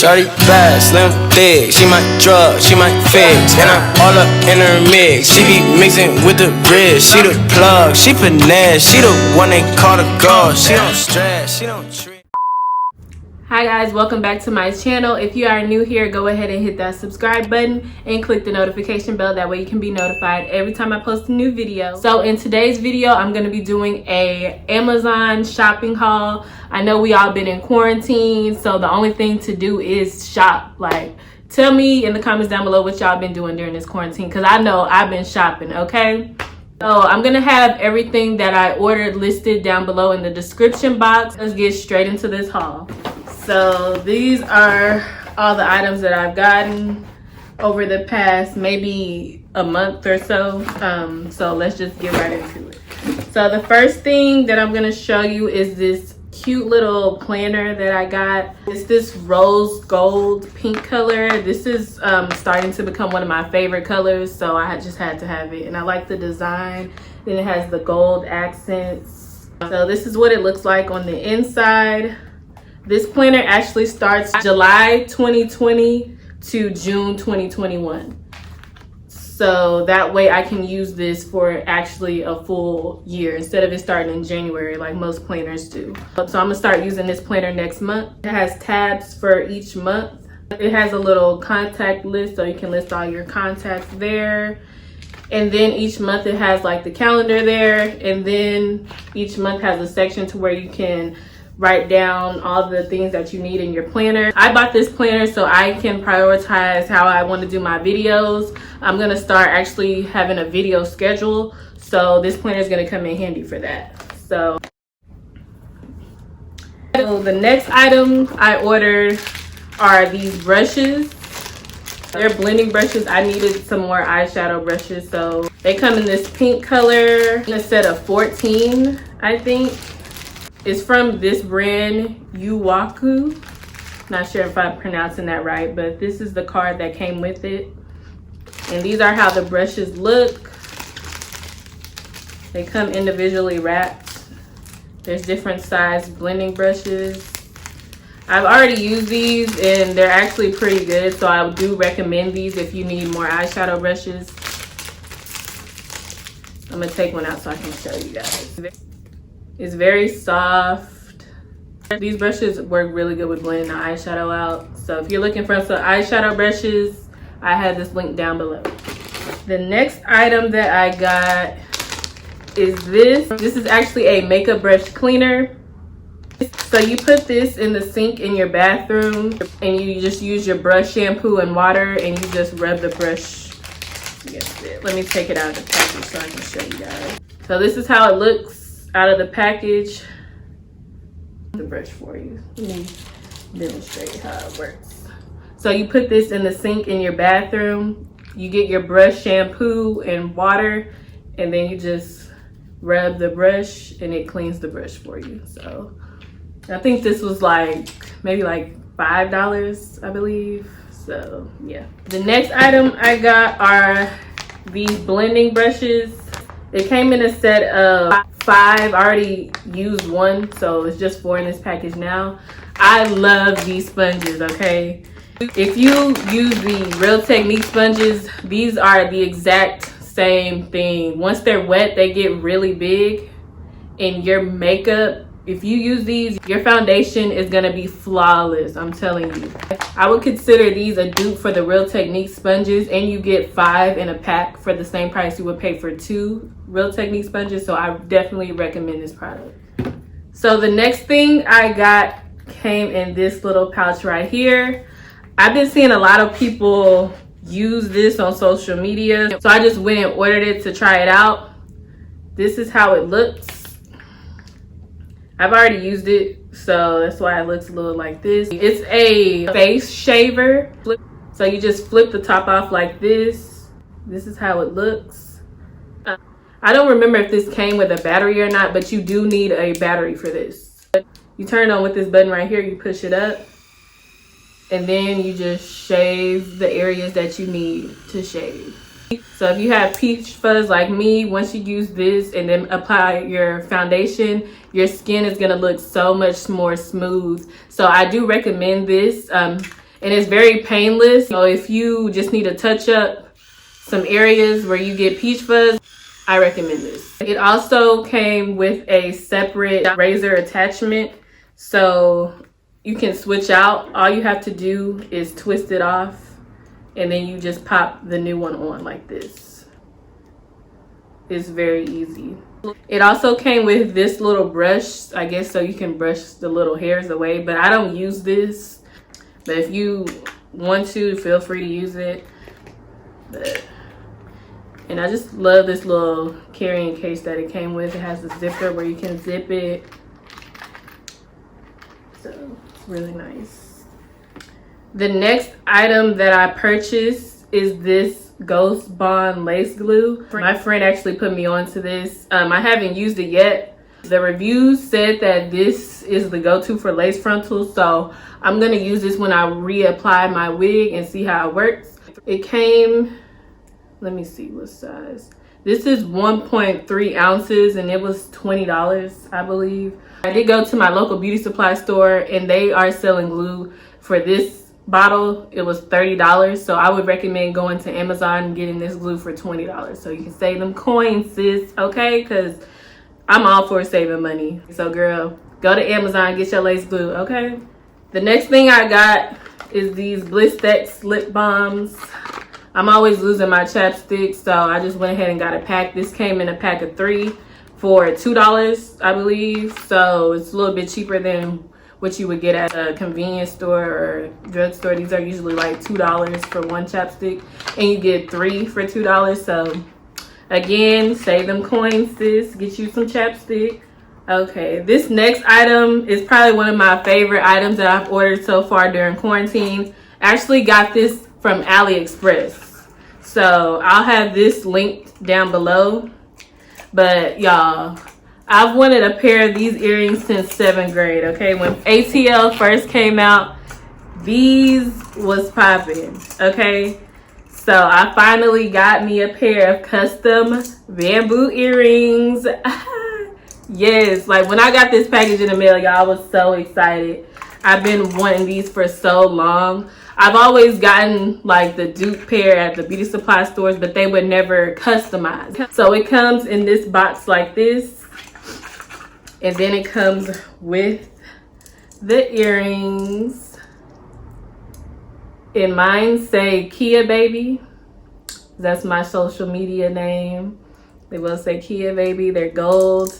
Shorty bad, slim, thick. She my drug, she my fix. And I'm all up in her mix. She be mixing with the rich. She the plug, she finesse. She the one they call the girl. She don't stress, she don't trip. Hi guys, welcome back to my channel. If you are new here, go ahead and hit that subscribe button and click the notification bell. That way you can be notified every time I post a new video. So in today's video, I'm going to be doing a Amazon shopping haul. I know we all been in quarantine, so the only thing to do is shop. Like, tell me in the comments down below what y'all been doing during this quarantine, because I know I've been shopping, okay? So I'm gonna have everything that I ordered listed down below in the description box. Let's get straight into this haul. So these are all the items that I've gotten over the past maybe a month or so. So let's just get right into it. So the first thing that I'm gonna show you is this cute little planner that I got. It's this rose gold pink color. This is starting to become one of my favorite colors, so I just had to have it. And I like the design. Then it has the gold accents. So this is what it looks like on the inside. This planner actually starts July 2020 to June 2021. So that way I can use this for actually a full year instead of it starting in January like most planners do. So I'm gonna start using this planner next month. It has tabs for each month. It has a little contact list, so you can list all your contacts there. And then each month it has like the calendar there. And then each month has a section to where you can write down all the things that you need in your planner. I bought this planner so I can prioritize how I want to do my videos. I'm gonna start actually having a video schedule, so this planner is gonna come in handy for that. So the next item I ordered are these brushes. They're blending brushes. I needed some more eyeshadow brushes, so they come in this pink color in a set of 14, I think. It's from this brand, Yuwaku. Not sure if I'm pronouncing that right, but this is the card that came with it. And these are how the brushes look. They come individually wrapped. There's different size blending brushes. I've already used these and they're actually pretty good, so I do recommend these if you need more eyeshadow brushes. I'm gonna take one out so I can show you guys. It's very soft. These brushes work really good with blending the eyeshadow out. So if you're looking for some eyeshadow brushes, I have this link down below. The next item that I got is this. This is actually a makeup brush cleaner. So you put this in the sink in your bathroom and you just use your brush, shampoo, and water, and you just rub the brush against it. Let me take it out of the package so I can show you guys. So this is how it looks out of the package. The brush for you. Let me demonstrate how it works. So you put this in the sink in your bathroom. You get your brush, shampoo, and water, and then you just rub the brush and it cleans the brush for you. So I think this was like maybe like $5, I believe. So yeah. The next item I got are these blending brushes. It came in a set of 5. I already used one, so it's just 4 in this package now. I love these sponges, okay? If you use the Real Technique sponges, these are the exact same thing. Once they're wet, they get really big in your makeup. If you use these, your foundation is gonna be flawless, I'm telling you. I would consider these a dupe for the Real Technique sponges, and you get 5 in a pack for the same price you would pay for 2 Real Technique sponges, so I definitely recommend this product. So the next thing I got came in this little pouch right here. I've been seeing a lot of people use this on social media, so I just went and ordered it to try it out. This is how it looks. I've already used it, so that's why it looks a little like this. It's a face shaver. So you just flip the top off like this. This is how it looks. I don't remember if this came with a battery or not, but you do need a battery for this. You turn on with this button right here, you push it up, and then you just shave the areas that you need to shave. So if you have peach fuzz like me, once you use this and then apply your foundation, your skin is gonna look so much more smooth. So I do recommend this. and it's very painless. So if you just need to touch up some areas where you get peach fuzz, I recommend this. It also came with a separate razor attachment, so you can switch out. All you have to do is twist it off, and then you just pop the new one on like this. It's very easy. It also came with this little brush, I guess, so you can brush the little hairs away, but I don't use this. But if you want to, feel free to use it. And I just love this little carrying case that it came with. It has a zipper where you can zip it. So it's really nice. The next item that I purchased is this Ghost Bond lace glue. My friend actually put me onto this. I haven't used it yet. The reviews said that this is the go-to for lace frontals, so I'm gonna use this when I reapply my wig and see how it works. It came, let me see what size. This is 1.3 ounces and it was $20, I believe. I did go to my local beauty supply store and they are selling glue for this bottle. It was $30, so I would recommend going to Amazon and getting this glue for $20 so you can save them coins, sis, okay? Because I'm all for saving money. So girl, go to Amazon, get your lace glue, okay? The next thing I got is these Blistex lip balms. I'm always losing my chapstick, so I just went ahead and got a pack. This came in a pack of 3 for $2, I believe, so it's a little bit cheaper than what you would get at a convenience store or drugstore. These are usually like $2 for one chapstick, and you get 3 for $2. So again, save them coins, sis. Get you some chapstick. Okay, this next item is probably one of my favorite items that I've ordered so far during quarantine. I actually got this from AliExpress, so I'll have this linked down below. But y'all, I've wanted a pair of these earrings since 7th grade, okay? When ATL first came out, these was popping, okay? So I finally got me a pair of custom bamboo earrings. Yes, like when I got this package in the mail, y'all, I was so excited. I've been wanting these for so long. I've always gotten like the dupe pair at the beauty supply stores, but they would never customize. So it comes in this box like this. And then it comes with the earrings. And mine say Kia Baby. That's my social media name. They will say Kia Baby. They're gold.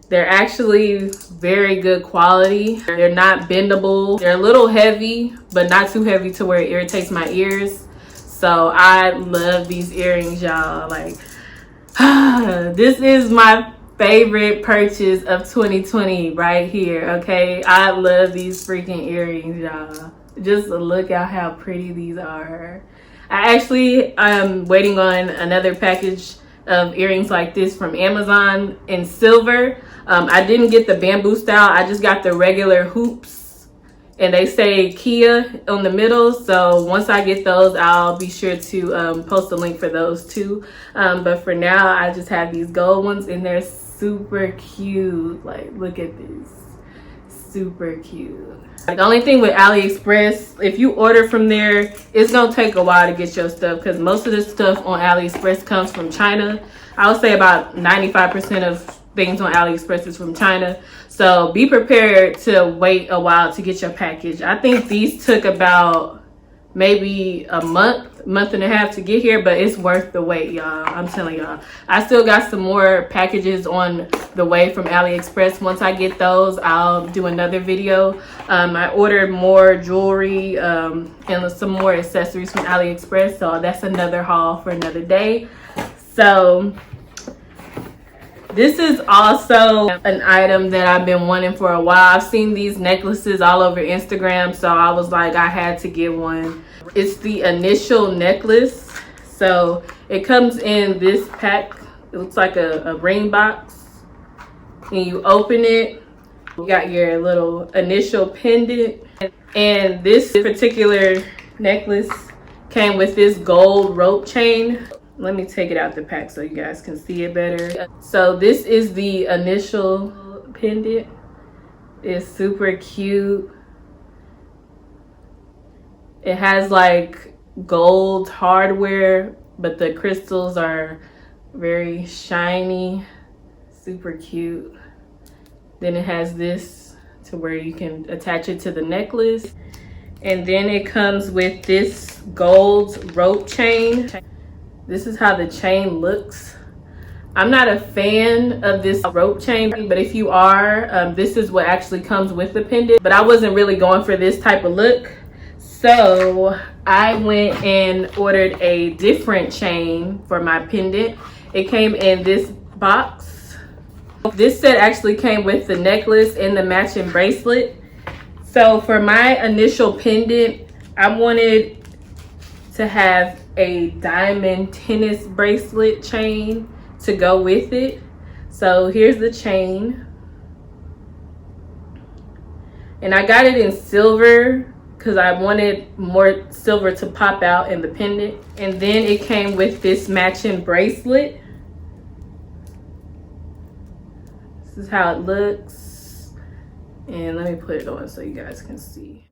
They're actually very good quality. They're not bendable. They're a little heavy, but not too heavy to where it irritates my ears. So I love these earrings, y'all. Like, this is my favorite purchase of 2020 right here, okay? I love these freaking earrings, y'all. Just look at how pretty these are. I actually am waiting on another package of earrings like this from Amazon in silver. I didn't get the bamboo style. I just got the regular hoops, and they say Kia on the middle. So once I get those, I'll be sure to post a link for those too. But for now, I just have these gold ones, and they're super cute. Like, look at this, super cute. The only thing with AliExpress, if you order from there, it's gonna take a while to get your stuff because most of the stuff on AliExpress comes from China. I would say about 95% of things on AliExpress is from China. So be prepared to wait a while to get your package. I think these took about maybe a month and a half to get here, but it's worth the wait, y'all. I'm telling y'all. I still got some more packages on the way from AliExpress. Once I get those, I'll do another video. I ordered more jewelry and some more accessories from AliExpress, so that's another haul for another day. So this is also an item that I've been wanting for a while. I've seen these necklaces all over Instagram, so I was like, I had to get one. It's the Initial necklace. So it comes in this pack. It looks like a ring box. And you open it, you got your little Initial pendant. And this particular necklace came with this gold rope chain. Let me take it out the pack so you guys can see it better. So this is the Initial pendant. It's super cute. It has like gold hardware, but the crystals are very shiny, super cute. Then it has this to where you can attach it to the necklace. And then it comes with this gold rope chain. This is how the chain looks. I'm not a fan of this rope chain, but if you are, this is what actually comes with the pendant. But I wasn't really going for this type of look. So I went and ordered a different chain for my pendant. It came in this box. This set actually came with the necklace and the matching bracelet. So for my initial pendant, I wanted to have a diamond tennis bracelet chain to go with it. So here's the chain. And I got it in silver because I wanted more silver to pop out in the pendant. And then it came with this matching bracelet. This is how it looks. And let me put it on so you guys can see.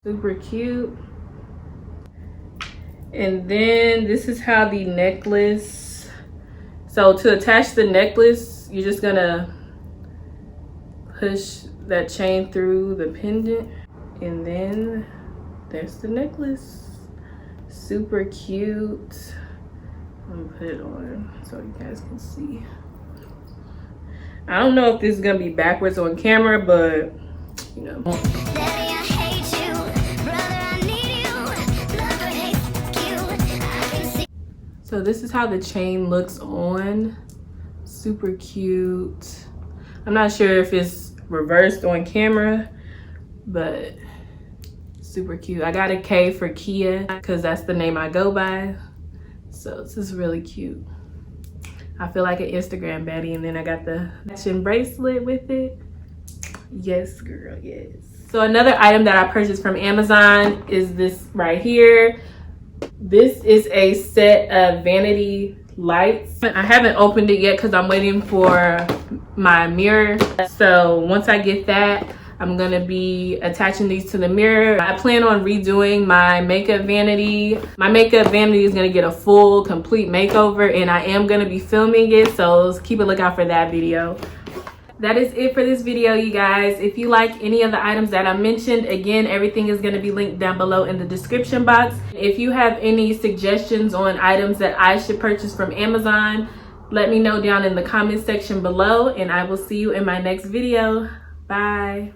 Super cute. And then this is how the necklace. So to attach the necklace, you're just gonna push that chain through the pendant. And then there's the necklace. Super cute. I'm gonna put it on so you guys can see. I don't know if this is gonna be backwards on camera, but you know. Daddy, I hate you. Brother, I need you. Lover hates you. I can see. So this is how the chain looks on. Super cute. I'm not sure if it's reversed on camera, but super cute. I got a K for Kia because that's the name I go by. So this is really cute. I feel like an Instagram baddie. And then I got the matching bracelet with it. Yes, girl, yes. So another item that I purchased from Amazon is this right here. This is a set of vanity lights. I haven't opened it yet because I'm waiting for my mirror. So once I get that, I'm gonna be attaching these to the mirror. I plan on redoing my makeup vanity. My makeup vanity is gonna get a full, complete makeover, and I am gonna be filming it, so keep a lookout for that video. That is it for this video, you guys. If you like any of the items that I mentioned, again, everything is gonna be linked down below in the description box. If you have any suggestions on items that I should purchase from Amazon, let me know down in the comment section below, and I will see you in my next video. Bye.